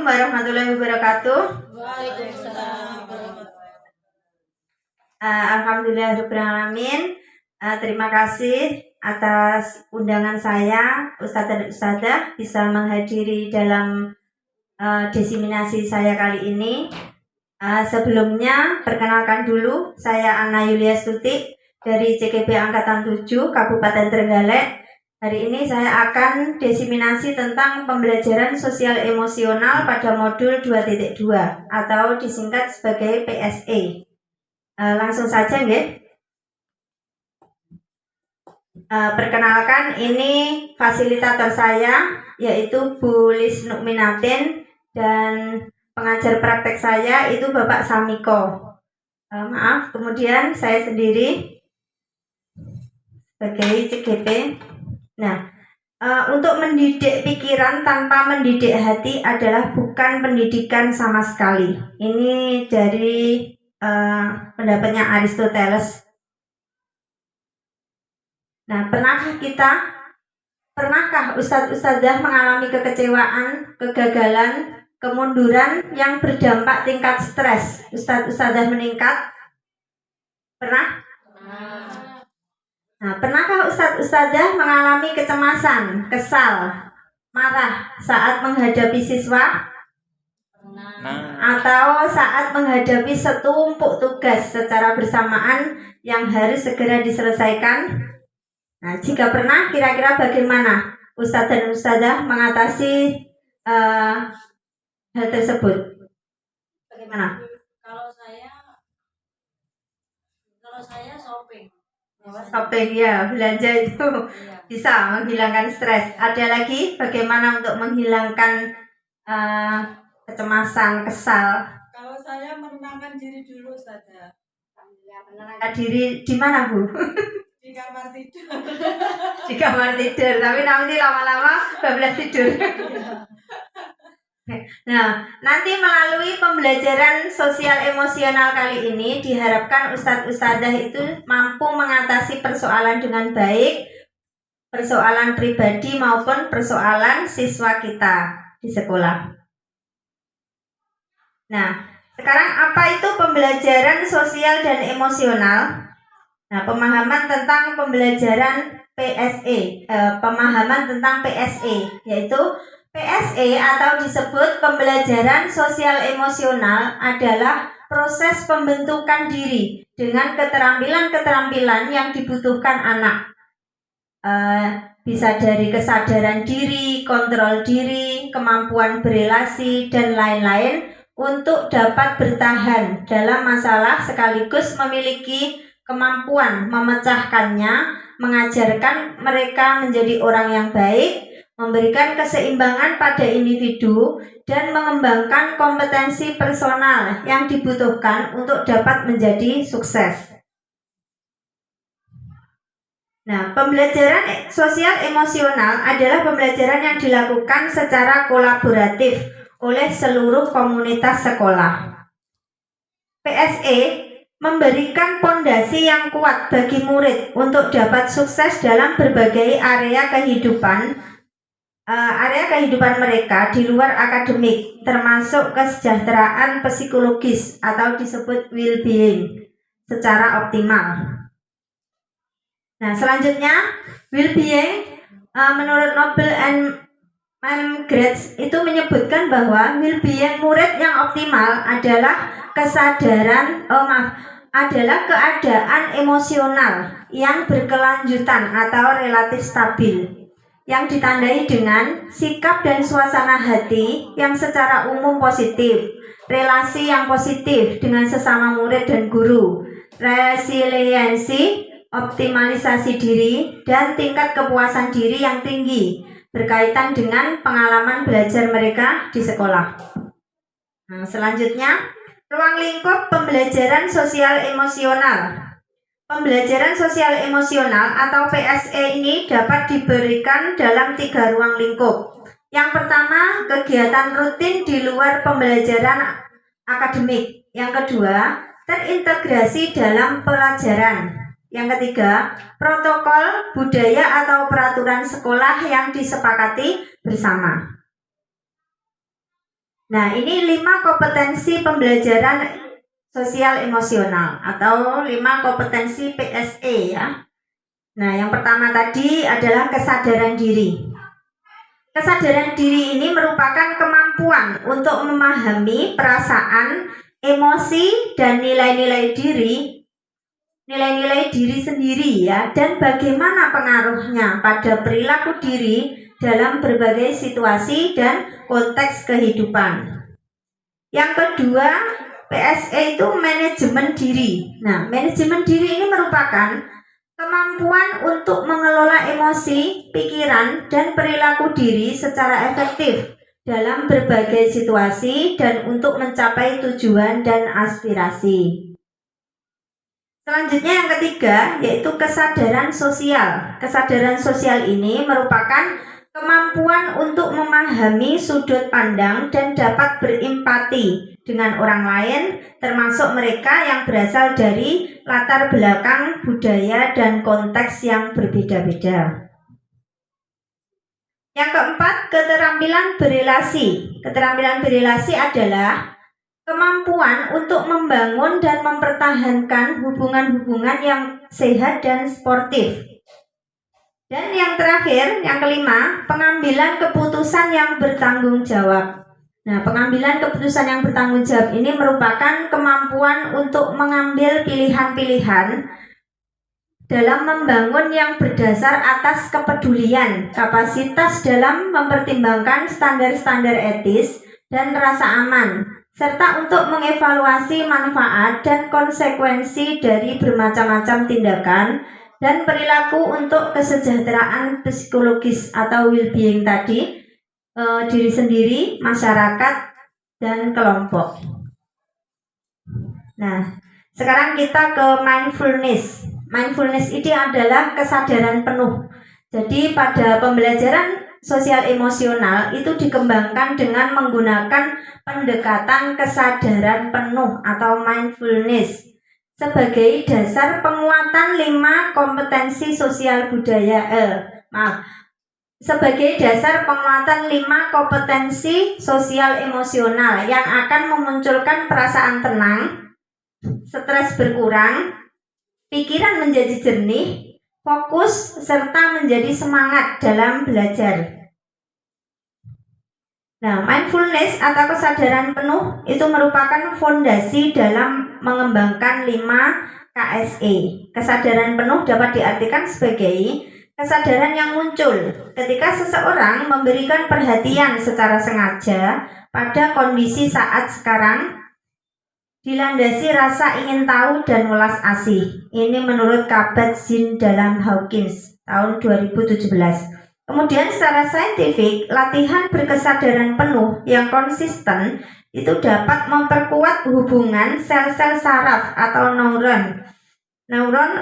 Assalamualaikum warahmatullahi wabarakatuh. Waalaikumsalam. Alhamdulillahirrahmanirrahim. Terima kasih atas undangan saya, Ustadzah dan Ustadzah, bisa menghadiri dalam diseminasi saya kali ini. Sebelumnya, perkenalkan dulu, saya Anna Yulia Stuti dari CKP Angkatan 7, Kabupaten Trenggalek. Hari ini saya akan diseminasi tentang pembelajaran sosial emosional pada modul 2.2 atau disingkat sebagai PSE. Langsung saja nggih. Perkenalkan, ini fasilitator saya yaitu Bu Lis Nukminatin dan pengajar praktek saya itu Bapak Samiko. Kemudian saya sendiri sebagai CGP. Nah, untuk mendidik pikiran tanpa mendidik hati adalah bukan pendidikan sama sekali. Ini dari pendapatnya Aristoteles. Nah, pernahkah Ustadz-Ustadzah mengalami kekecewaan, kegagalan, kemunduran yang berdampak tingkat stres? Ustadz-Ustadzah meningkat? Pernah? Nah, pernahkah Ustadz-Ustadzah mengalami kecemasan, kesal, marah saat menghadapi siswa? Atau saat menghadapi setumpuk tugas secara bersamaan yang harus segera diselesaikan? Nah, jika pernah, kira-kira bagaimana Ustadz dan Ustadzah mengatasi hal tersebut? Bagaimana? Kalau saya shopping ya, belanja itu bisa menghilangkan stres. Ada lagi bagaimana untuk menghilangkan kecemasan, kesal? Kalau saya menenangkan diri dulu saja. Menenangkan diri di mana, Bu? Di kamar tidur. Di kamar tidur, tapi nanti lama-lama bablas tidur. Nah, nanti melalui pembelajaran sosial emosional kali ini diharapkan Ustadz-Ustadzah itu mampu mengatasi persoalan dengan baik, persoalan pribadi maupun persoalan siswa kita di sekolah. Nah, sekarang apa itu pembelajaran sosial dan emosional? Nah, pemahaman tentang pembelajaran PSE, pemahaman tentang PSE, yaitu PSE atau disebut pembelajaran sosial emosional adalah proses pembentukan diri dengan keterampilan-keterampilan yang dibutuhkan anak. Bisa dari kesadaran diri, kontrol diri, kemampuan berelasi, dan lain-lain untuk dapat bertahan dalam masalah sekaligus memiliki kemampuan memecahkannya, mengajarkan mereka menjadi orang yang baik, memberikan keseimbangan pada individu, dan mengembangkan kompetensi personal yang dibutuhkan untuk dapat menjadi sukses. Nah, pembelajaran sosial emosional adalah pembelajaran yang dilakukan secara kolaboratif oleh seluruh komunitas sekolah. PSE memberikan pondasi yang kuat bagi murid untuk dapat sukses dalam berbagai area kehidupan mereka di luar akademik, termasuk kesejahteraan psikologis atau disebut well-being secara optimal. Nah, selanjutnya well-being menurut Nobel and Graetz itu menyebutkan bahwa well-being murid yang optimal adalah keadaan emosional yang berkelanjutan atau relatif stabil, yang ditandai dengan sikap dan suasana hati yang secara umum positif, relasi yang positif dengan sesama murid dan guru, resiliensi, optimalisasi diri, dan tingkat kepuasan diri yang tinggi berkaitan dengan pengalaman belajar mereka di sekolah. Nah, selanjutnya, ruang lingkup pembelajaran sosial emosional. Pembelajaran sosial emosional atau PSE ini dapat diberikan dalam 3 ruang lingkup. Yang pertama, kegiatan rutin di luar pembelajaran akademik. Yang kedua, terintegrasi dalam pelajaran. Yang ketiga, protokol, budaya atau peraturan sekolah yang disepakati bersama. Nah, ini 5 kompetensi pembelajaran sosial emosional atau 5 kompetensi PSE ya. Nah, yang pertama tadi adalah kesadaran diri. Kesadaran diri ini merupakan kemampuan untuk memahami perasaan, emosi, dan nilai-nilai diri sendiri ya, dan bagaimana pengaruhnya pada perilaku diri dalam berbagai situasi dan konteks kehidupan. Yang kedua, PSE itu manajemen diri. Nah, manajemen diri ini merupakan kemampuan untuk mengelola emosi, pikiran, dan perilaku diri secara efektif dalam berbagai situasi dan untuk mencapai tujuan dan aspirasi. Selanjutnya yang ketiga yaitu kesadaran sosial. Kesadaran sosial ini merupakan kemampuan untuk memahami sudut pandang dan dapat berempati dengan orang lain, termasuk mereka yang berasal dari latar belakang budaya dan konteks yang berbeda-beda. Yang keempat, keterampilan berelasi. Keterampilan berelasi adalah kemampuan untuk membangun dan mempertahankan hubungan-hubungan yang sehat dan sportif. Dan yang terakhir, yang kelima, pengambilan keputusan yang bertanggung jawab. Nah, pengambilan keputusan yang bertanggung jawab ini merupakan kemampuan untuk mengambil pilihan-pilihan dalam membangun yang berdasar atas kepedulian, kapasitas dalam mempertimbangkan standar-standar etis dan rasa aman, serta untuk mengevaluasi manfaat dan konsekuensi dari bermacam-macam tindakan dan perilaku untuk kesejahteraan psikologis atau well-being tadi, diri sendiri, masyarakat, dan kelompok. Nah, sekarang kita ke mindfulness. Mindfulness ini adalah kesadaran penuh. Jadi pada pembelajaran sosial emosional itu dikembangkan dengan menggunakan pendekatan kesadaran penuh atau mindfulness sebagai dasar penguatan 5 kompetensi sosial budaya. Sebagai dasar penguatan 5 kompetensi sosial emosional yang akan memunculkan perasaan tenang, stres berkurang, pikiran menjadi jernih, fokus, serta menjadi semangat dalam belajar. Nah, mindfulness atau kesadaran penuh itu merupakan fondasi dalam mengembangkan 5 KSE. Kesadaran penuh dapat diartikan sebagai kesadaran yang muncul ketika seseorang memberikan perhatian secara sengaja pada kondisi saat sekarang, dilandasi rasa ingin tahu dan welas asih. Ini menurut Kabat-Zinn dalam Hawkins tahun 2017. Kemudian secara saintifik, latihan berkesadaran penuh yang konsisten itu dapat memperkuat hubungan sel-sel saraf atau neuron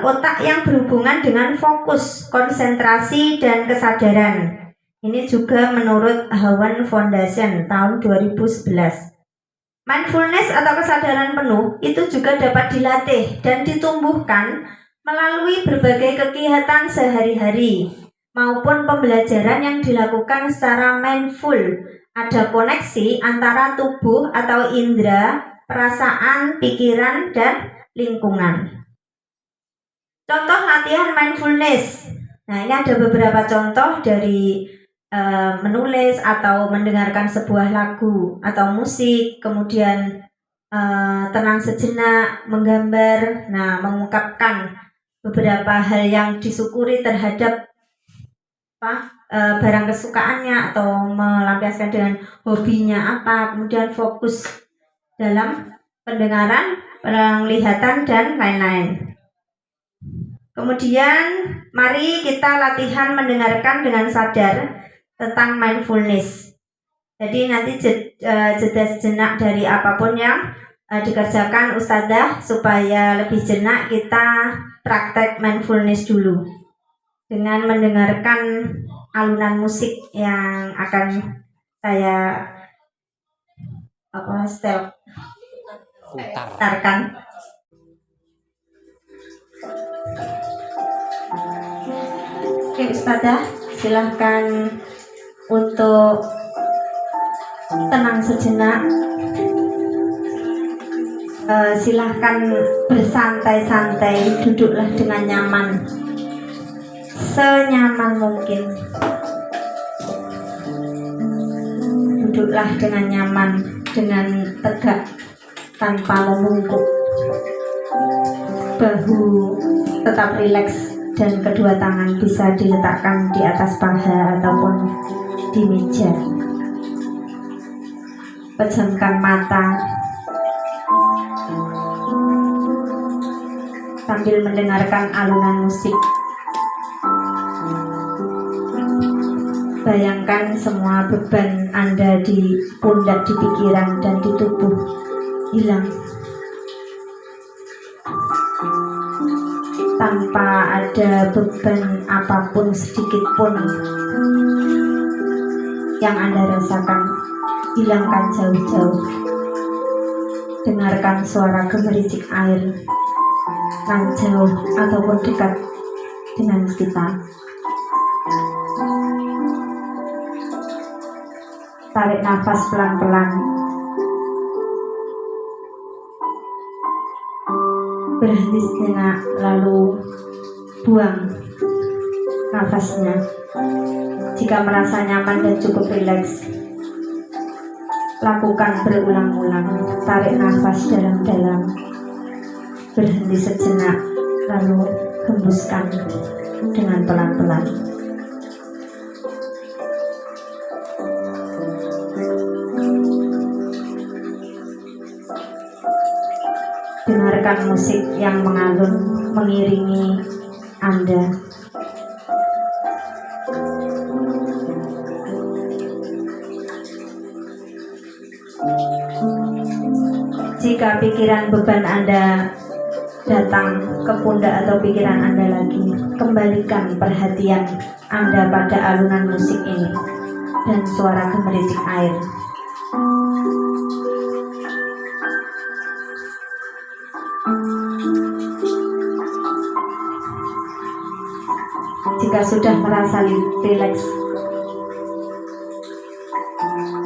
otak yang berhubungan dengan fokus, konsentrasi, dan kesadaran. Ini juga menurut Hawan Foundation tahun 2011. Mindfulness atau kesadaran penuh itu juga dapat dilatih dan ditumbuhkan melalui berbagai kegiatan sehari-hari maupun pembelajaran yang dilakukan secara mindful. Ada koneksi antara tubuh atau indera, perasaan, pikiran, dan lingkungan. Contoh latihan mindfulness. Nah, ini ada beberapa contoh dari menulis atau mendengarkan sebuah lagu atau musik, kemudian tenang sejenak, menggambar, mengungkapkan beberapa hal yang disyukuri terhadap barang kesukaannya atau melampiaskan dengan hobinya apa, kemudian fokus dalam pendengaran, penglihatan, dan lain-lain. Kemudian mari kita latihan mendengarkan dengan sadar tentang mindfulness. Jadi nanti jeda sejenak dari apapun yang dikerjakan Ustadzah supaya lebih jenak kita praktek mindfulness dulu dengan mendengarkan alunan musik yang akan saya putarkan. Oke Ustadzah, silahkan untuk tenang sejenak. Silahkan bersantai-santai, duduklah dengan nyaman, senyaman mungkin. Duduklah dengan nyaman, dengan tegak, tanpa membungkuk. Bahu tetap rileks dan kedua tangan bisa diletakkan di atas paha ataupun di meja. Pejamkan mata sambil mendengarkan alunan musik. Bayangkan semua beban Anda di pundak, di pikiran, dan di tubuh hilang. Tanpa ada beban apapun sedikit pun yang Anda rasakan, hilangkan jauh-jauh. Dengarkan suara gemericik air, nan jauh ataupun dekat dengan kita. Tarik nafas pelan-pelan. Berhenti sejenak, lalu buang nafasnya. Jika merasa nyaman dan cukup rileks, lakukan berulang-ulang. Tarik nafas dalam-dalam, berhenti sejenak, lalu hembuskan dengan pelan-pelan. Dengarkan musik yang mengalun mengiringi Anda. Jika pikiran beban Anda datang ke pundak atau pikiran Anda lagi, kembalikan perhatian Anda pada alunan musik ini dan suara gemericik air. Jika sudah merasa rileks,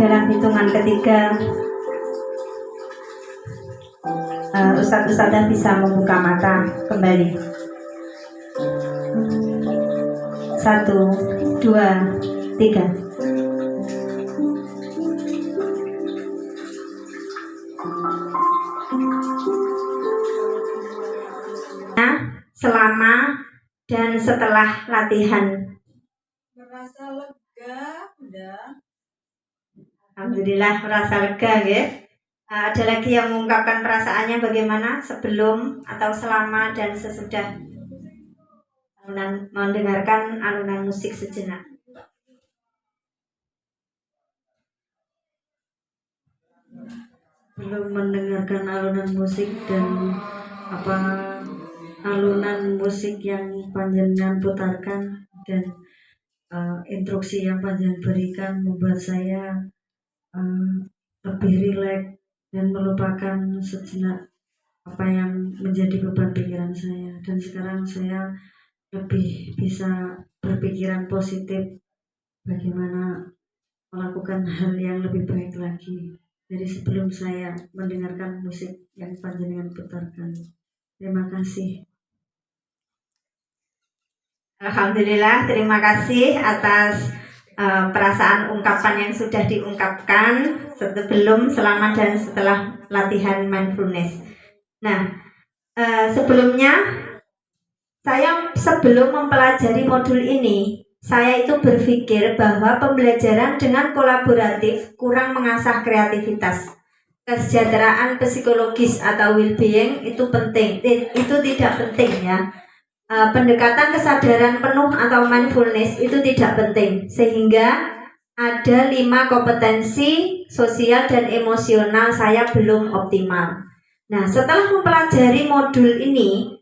dalam hitungan ketiga, Ustadz-ustadzah bisa membuka mata kembali. 1, 2, 3. Selama dan setelah latihan, Merasa lega, udah. alhamdulillah merasa lega ya. Ada lagi yang mengungkapkan perasaannya bagaimana sebelum atau selama dan sesudah mendengarkan alunan musik sejenak? Belum mendengarkan alunan musik dan alunan musik yang panjenengan putarkan dan instruksi yang panjenengan berikan membuat saya lebih rileks dan melupakan sejenak apa yang menjadi beban pikiran saya, dan sekarang saya lebih bisa berpikiran positif bagaimana melakukan hal yang lebih baik lagi dari sebelum saya mendengarkan musik yang panjenengan putarkan. Terima kasih. Alhamdulillah, terima kasih atas perasaan ungkapan yang sudah diungkapkan sebelum, selama, dan setelah latihan mindfulness. Nah, sebelumnya saya sebelum mempelajari modul ini, saya itu berpikir bahwa pembelajaran dengan kolaboratif kurang mengasah kreativitas. Kesejahteraan psikologis atau well-being itu penting, itu tidak penting ya. Pendekatan kesadaran penuh atau mindfulness itu tidak penting, sehingga ada 5 kompetensi sosial dan emosional saya belum optimal. Nah, setelah mempelajari modul ini,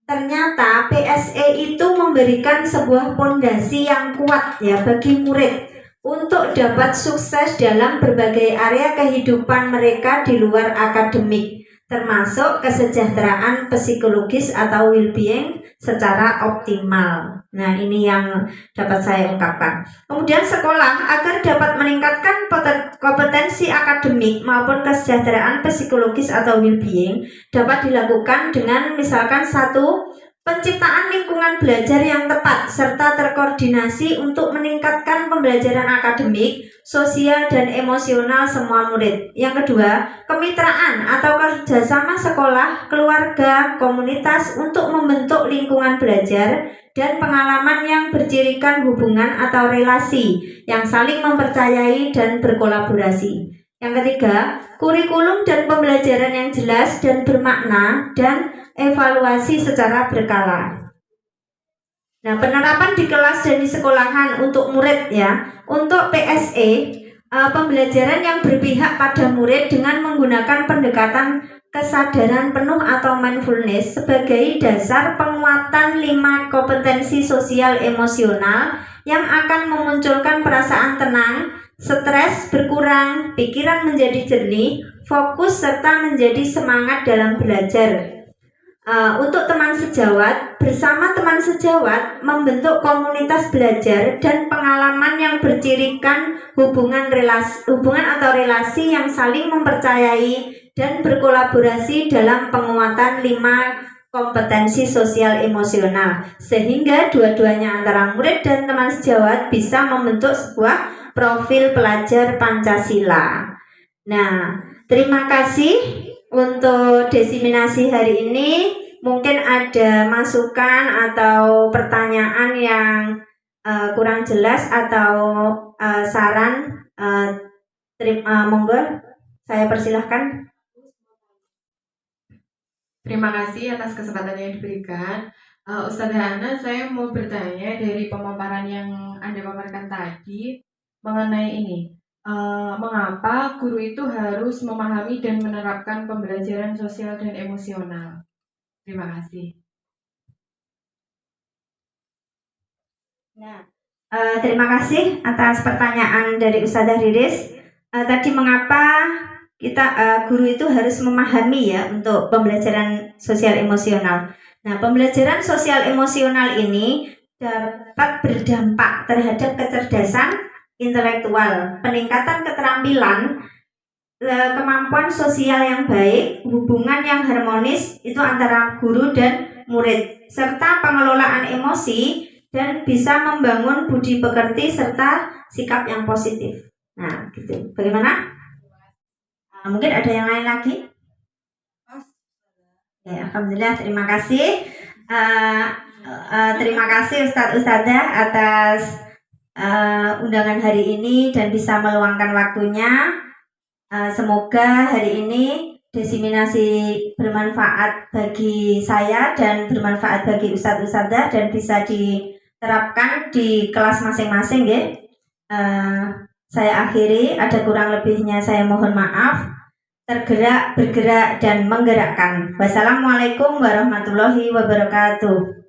ternyata PSE itu memberikan sebuah fondasi yang kuat ya bagi murid untuk dapat sukses dalam berbagai area kehidupan mereka di luar akademik, termasuk kesejahteraan psikologis atau well-being secara optimal. Nah, ini yang dapat saya ungkapkan. Kemudian sekolah agar dapat meningkatkan kompetensi akademik maupun kesejahteraan psikologis atau well-being dapat dilakukan dengan misalkan satu, penciptaan lingkungan belajar yang tepat serta terkoordinasi untuk meningkatkan pembelajaran akademik, sosial, dan emosional semua murid. Yang kedua, kemitraan atau kerjasama sekolah, keluarga, komunitas untuk membentuk lingkungan belajar dan pengalaman yang bercirikan hubungan atau relasi yang saling mempercayai dan berkolaborasi. Yang ketiga, kurikulum dan pembelajaran yang jelas dan bermakna dan evaluasi secara berkala. Nah, penerapan di kelas dan di sekolahan untuk murid ya. Untuk PSE, pembelajaran yang berpihak pada murid dengan menggunakan pendekatan kesadaran penuh atau mindfulness sebagai dasar penguatan 5 kompetensi sosial emosional yang akan memunculkan perasaan tenang, stres berkurang, pikiran menjadi jernih, fokus serta menjadi semangat dalam belajar. Untuk teman sejawat, bersama teman sejawat membentuk komunitas belajar dan pengalaman yang bercirikan hubungan atau relasi yang saling mempercayai dan berkolaborasi dalam penguatan 5 kompetensi sosial emosional, sehingga dua-duanya antara murid dan teman sejawat bisa membentuk sebuah profil pelajar Pancasila. Nah, terima kasih untuk diseminasi hari ini. Mungkin ada masukan atau pertanyaan yang kurang jelas atau saran, monggo saya persilahkan. Terima kasih atas kesempatan yang diberikan. Ustazah Ana, saya mau bertanya dari pemaparan yang Anda paparkan tadi mengenai ini. Mengapa guru itu harus memahami dan menerapkan pembelajaran sosial dan emosional? Terima kasih. Nah, terima kasih atas pertanyaan dari Ustazah Riris. Tadi mengapa guru itu harus memahami ya untuk pembelajaran sosial emosional. Nah, pembelajaran sosial emosional ini dapat berdampak terhadap kecerdasan intelektual, peningkatan keterampilan, kemampuan sosial yang baik, hubungan yang harmonis itu antara guru dan murid, serta pengelolaan emosi dan bisa membangun budi pekerti serta sikap yang positif. Nah, gitu. Bagaimana? Mungkin ada yang lain lagi? Ya, alhamdulillah, terima kasih. Terima kasih Ustadzah atas undangan hari ini dan bisa meluangkan waktunya. Semoga hari ini diseminasi bermanfaat bagi saya dan bermanfaat bagi Ustadzah dan bisa diterapkan di kelas masing-masing ya. Saya akhiri, ada kurang lebihnya saya mohon maaf. Tergerak, bergerak, dan menggerakkan. Wassalamualaikum warahmatullahi wabarakatuh.